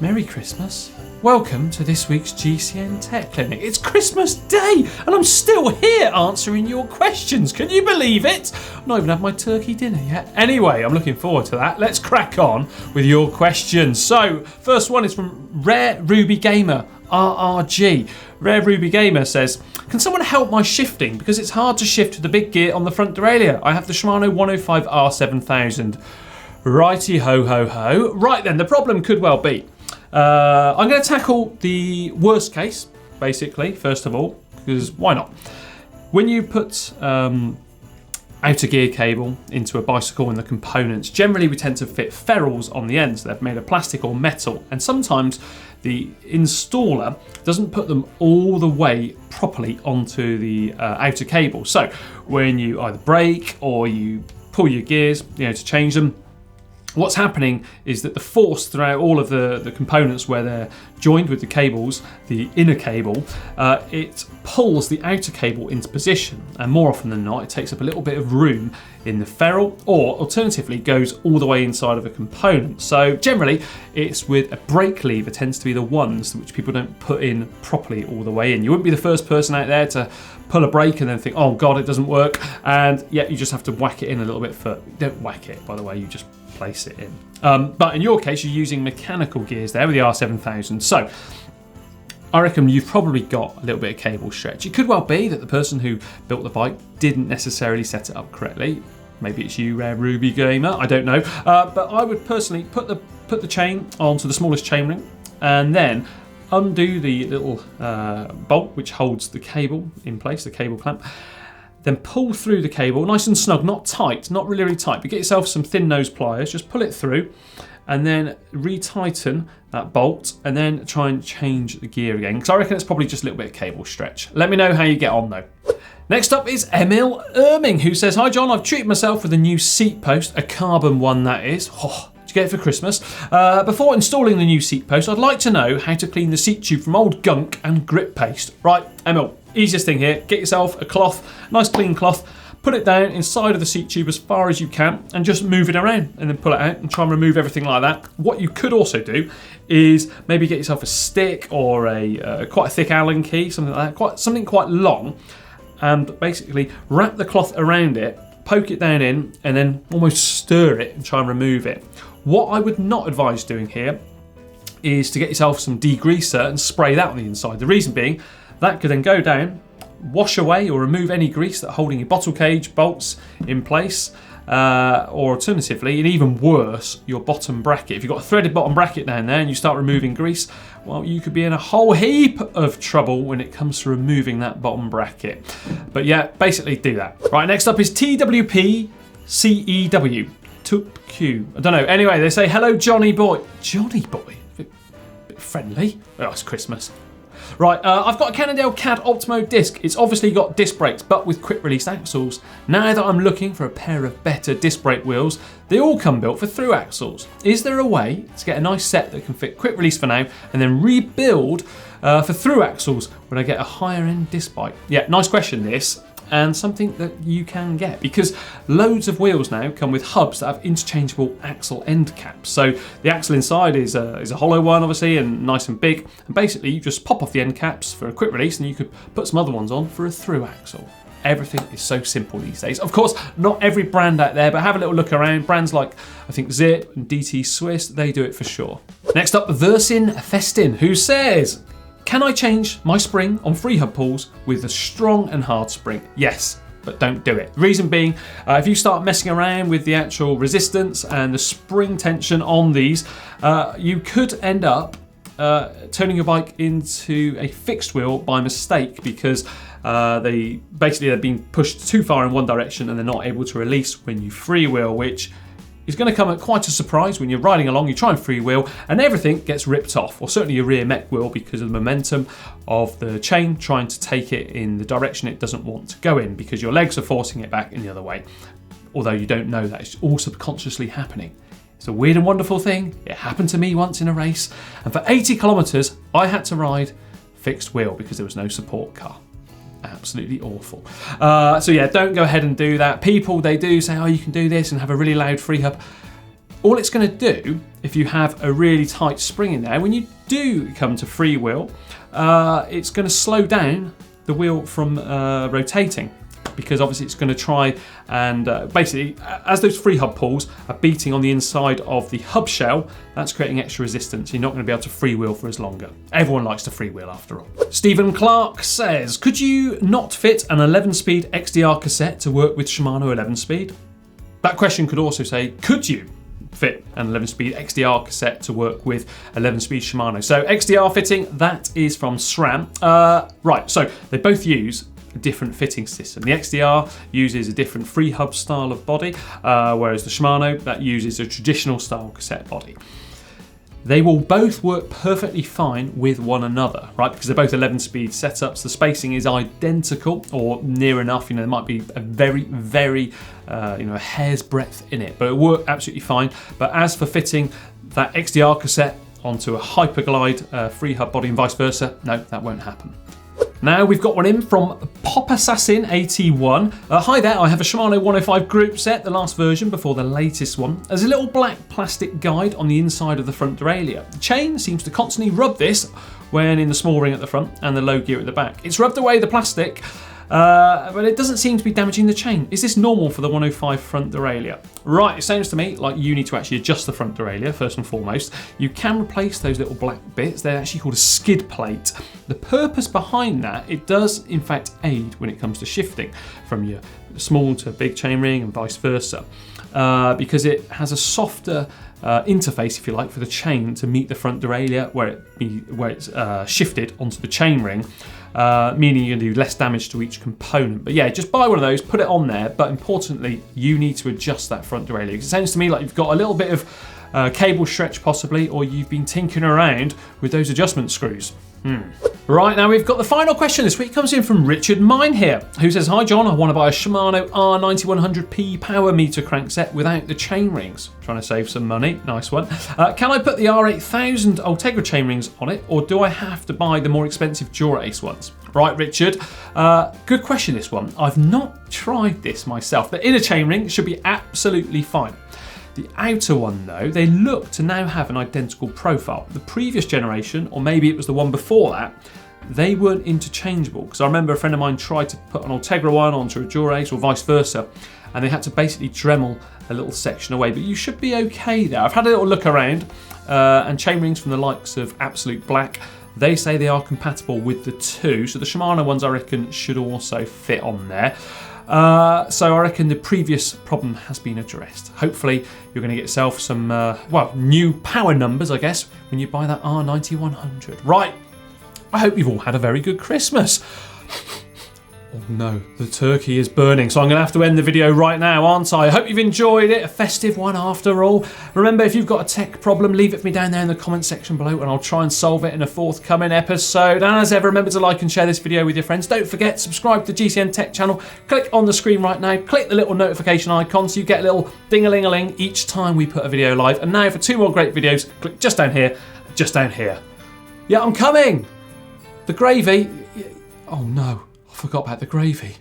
Merry Christmas. Welcome to this week's GCN Tech Clinic. It's Christmas Day and I'm still here answering your questions. Can you believe it? I've not even had my turkey dinner yet. Anyway, I'm looking forward to that. Let's crack on with your questions. So, first one is from Rare Ruby Gamer, RRG. Rare Ruby Gamer says, can someone help my shifting? Because it's hard to shift with the big gear on the front derailleur. I have the Shimano 105R7000. Righty ho ho ho. Right then, the problem could well be, I'm going to tackle the worst case, basically, first of all, because why not? When you put outer gear cable into a bicycle and the components, generally we tend to fit ferrules on the ends. They're made of plastic or metal, and sometimes the installer doesn't put them all the way properly onto the outer cable. So when you either brake or you pull your gears, to change them, what's happening is that the force throughout all of the components where they're joined with the cables, the inner cable, it pulls the outer cable into position, and more often than not it takes up a little bit of room in the ferrule, or alternatively goes all the way inside of a component. So generally it's with a brake lever tends to be the ones which people don't put in properly all the way in. You wouldn't be the first person out there to pull a brake and then think, oh god, it doesn't work, and yeah, you just have to whack it in a little bit further. Don't whack it, by the way, you just place it in. But in your case, you're using mechanical gears there with the R7000. So I reckon you've probably got a little bit of cable stretch. It could well be that the person who built the bike didn't necessarily set it up correctly. Maybe it's you, Rare Ruby Gamer, I don't know. But I would personally put the chain onto the smallest chain ring and then undo the little bolt which holds the cable in place, the cable clamp. Then pull through the cable, nice and snug, not tight, not really, really tight, but get yourself some thin nose pliers, just pull it through, and then retighten that bolt, and then try and change the gear again, because I reckon it's probably just a little bit of cable stretch. Let me know how you get on though. Next up is Emil Erming, who says, hi John, I've treated myself with a new seat post, a carbon one that is. Oh, did you get it for Christmas? Before installing the new seat post, I'd like to know how to clean the seat tube from old gunk and grip paste. Right, Emil, easiest thing here, get yourself a cloth, nice clean cloth, put it down inside of the seat tube as far as you can and just move it around and then pull it out and try and remove everything like that. What you could also do is maybe get yourself a stick or a quite a thick Allen key, something like that, something quite long, and basically wrap the cloth around it, poke it down in, and then almost stir it and try and remove it. What I would not advise doing here is to get yourself some degreaser and spray that on the inside. The reason being, that could then go down, wash away or remove any grease that's holding your bottle cage bolts in place, or alternatively, and even worse, your bottom bracket. If you've got a threaded bottom bracket down there and you start removing grease, well, you could be in a whole heap of trouble when it comes to removing that bottom bracket. But yeah, basically do that. Right, next up is TWP-CEW. Q. I don't know. Anyway, they say, hello, Johnny boy. Johnny boy? Bit friendly. Oh, it's Christmas. Right, I've got a Cannondale CAD Optimo disc. It's obviously got disc brakes, but with quick release axles. Now that I'm looking for a pair of better disc brake wheels, they all come built for through axles. Is there a way to get a nice set that can fit quick release for now and then rebuild for through axles when I get a higher end disc bike? Yeah, nice question this. And something that you can get, because loads of wheels now come with hubs that have interchangeable axle end caps. So the axle inside is a hollow one, obviously, and nice and big. And basically, you just pop off the end caps for a quick release, and you could put some other ones on for a through axle. Everything is so simple these days. Of course, not every brand out there, but have a little look around. Brands like, I think, Zip and DT Swiss, they do it for sure. Next up, Versin Festin, who says, can I change my spring on Freehub pulls with a strong and hard spring? Yes, but don't do it. Reason being, if you start messing around with the actual resistance and the spring tension on these, you could end up turning your bike into a fixed wheel by mistake, because they're being pushed too far in one direction and they're not able to release when you freewheel, which is going to come at quite a surprise when you're riding along, you try and freewheel and everything gets ripped off, or certainly your rear mech wheel, because of the momentum of the chain trying to take it in the direction it doesn't want to go in, because your legs are forcing it back in the other way. Although you don't know that, it's all subconsciously happening. It's a weird and wonderful thing. It happened to me once in a race, and for 80 kilometers I had to ride fixed wheel because there was no support car. Absolutely awful. So yeah, don't go ahead and do that. People, they do say, oh, you can do this and have a really loud Freehub. All it's going to do, if you have a really tight spring in there, when you do come to freewheel, it's going to slow down the wheel from rotating, because obviously it's going to try and basically, as those Freehub pulls are beating on the inside of the hub shell, that's creating extra resistance. You're not going to be able to freewheel for as longer. Everyone likes to freewheel after all. Stephen Clark says, could you not fit an 11-speed XDR cassette to work with Shimano 11-speed? That question could also say, could you fit an 11-speed XDR cassette to work with 11-speed Shimano? So XDR fitting, that is from SRAM. Right, so they both use a different fitting system. The XDR uses a different Freehub style of body, whereas the Shimano, that uses a traditional style cassette body. They will both work perfectly fine with one another, right? Because they're both 11-speed setups. The spacing is identical or near enough. There might be a very, a hair's breadth in it, but it'll work absolutely fine. But as for fitting that XDR cassette onto a Hyperglide Freehub body and vice versa, no, that won't happen. Now we've got one in from Pop Assassin 81. Hi there, I have a Shimano 105 group set, the last version before the latest one. There's a little black plastic guide on the inside of the front derailleur. The chain seems to constantly rub this when in the small ring at the front and the low gear at the back. It's rubbed away the plastic, but it doesn't seem to be damaging the chain. Is this normal for the 105 front derailleur? Right, it sounds to me like you need to actually adjust the front derailleur first and foremost. You can replace those little black bits. They're actually called a skid plate. The purpose behind that, it does in fact aid when it comes to shifting from your small to big chainring and vice versa, because it has a softer interface, if you like, for the chain to meet the front derailleur where it's shifted onto the chainring. Meaning you're going to do less damage to each component. But yeah, just buy one of those, put it on there, but importantly, you need to adjust that front derailleur. It sounds to me like you've got a little bit of cable stretch possibly, or you've been tinkering around with those adjustment screws. Right, now we've got the final question this week. Comes in from Richard Mine here, who says, hi John, I want to buy a Shimano R9100P Powermeter crankset without the chain rings. Trying to save some money, nice one. Can I put the R8000 Ultegra chain rings on it, or do I have to buy the more expensive Dura-Ace ones? Right, Richard, good question this one. I've not tried this myself. The inner chain ring should be absolutely fine. The outer one though, they look to now have an identical profile. The previous generation, or maybe it was the one before that, they weren't interchangeable, because I remember a friend of mine tried to put an Ultegra one onto a Dura-Ace or vice versa, and they had to basically Dremel a little section away, but you should be okay there. I've had a little look around, and chain rings from the likes of Absolute Black, they say they are compatible with the two, so the Shimano ones I reckon should also fit on there. So I reckon the previous problem has been addressed. Hopefully you're going to get yourself some, new power numbers, I guess, when you buy that R9100. Right, I hope you've all had a very good Christmas. Oh no, the turkey is burning, so I'm going to have to end the video right now, aren't I? I hope you've enjoyed it, a festive one after all. Remember, if you've got a tech problem, leave it for me down there in the comment section below and I'll try and solve it in a forthcoming episode. And as ever, remember to like and share this video with your friends. Don't forget, subscribe to the GCN Tech channel. Click on the screen right now, click the little notification icon so you get a little ding-a-ling-a-ling each time we put a video live. And now for 2 more great videos, click just down here, just down here. Yeah, I'm coming! The gravy, oh no. I forgot about the gravy.